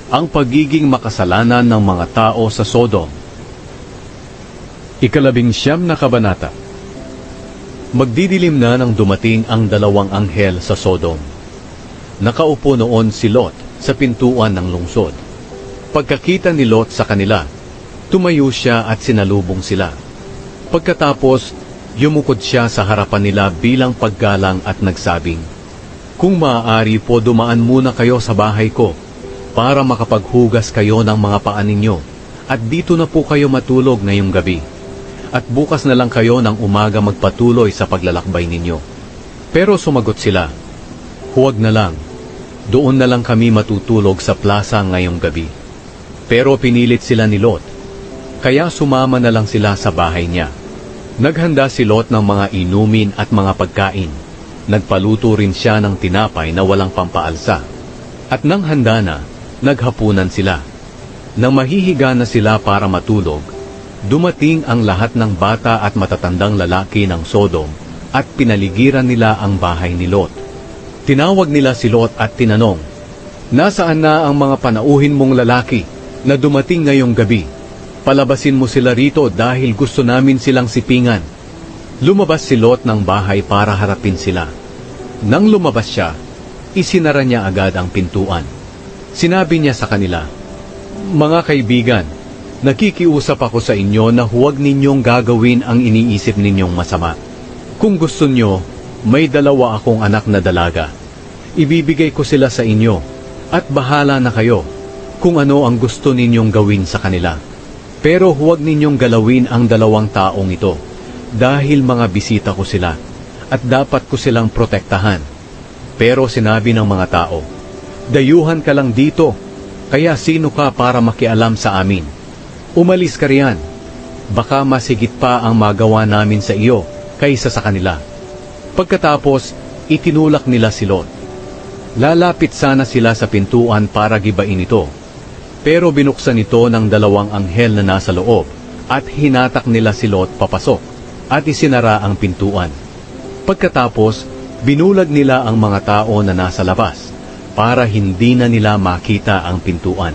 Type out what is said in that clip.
ang pagiging makasalanan ng mga tao sa Sodom. 19 na kabanata. Magdidilim na nang dumating ang dalawang anghel sa Sodom. Nakaupo noon si Lot sa pintuan ng lungsod. Pagkakita ni Lot sa kanila, tumayo siya at sinalubong sila. Pagkatapos, yumukod siya sa harapan nila bilang paggalang at nagsabing, "Kung maaari po dumaan muna kayo sa bahay ko para makapaghugas kayo ng mga paa ninyo at dito na po kayo matulog ngayong gabi. At bukas na lang kayo ng umaga magpatuloy sa paglalakbay ninyo." Pero sumagot sila, "Huwag na lang. Doon na lang kami matutulog sa plaza ngayong gabi." Pero pinilit sila ni Lot, kaya sumama na lang sila sa bahay niya. Naghanda si Lot ng mga inumin at mga pagkain. Nagpaluto rin siya ng tinapay na walang pampaalsa. At nang handa na, naghapunan sila. Nang mahihiga na sila para matulog, dumating ang lahat ng bata at matatandang lalaki ng Sodom at pinaligiran nila ang bahay ni Lot. Tinawag nila si Lot at tinanong, "Nasaan na ang mga panauhin mong lalaki na dumating ngayong gabi? Palabasin mo sila rito dahil gusto namin silang sipingan." Lumabas si Lot ng bahay para harapin sila. Nang lumabas siya, isinara niya agad ang pintuan. Sinabi niya sa kanila, "Mga kaibigan, nakikiusap ako sa inyo na huwag ninyong gagawin ang iniisip ninyong masama. Kung gusto nyo, may 2 akong anak na dalaga. Ibibigay ko sila sa inyo, at bahala na kayo kung ano ang gusto ninyong gawin sa kanila. Pero huwag ninyong galawin ang 2 taong ito, dahil mga bisita ko sila, at dapat ko silang protektahan." Pero sinabi ng mga tao, "Dayuhan ka lang dito, kaya sino ka para makialam sa amin? Umalis ka riyan, baka masigit pa ang magawa namin sa iyo kaysa sa kanila." Pagkatapos, itinulak nila si Lot. Lalapit sana sila sa pintuan para gibain ito, pero binuksan ito ng 2 anghel na nasa loob at hinatak nila si Lot papasok at isinara ang pintuan. Pagkatapos, binulag nila ang mga tao na nasa labas para hindi na nila makita ang pintuan.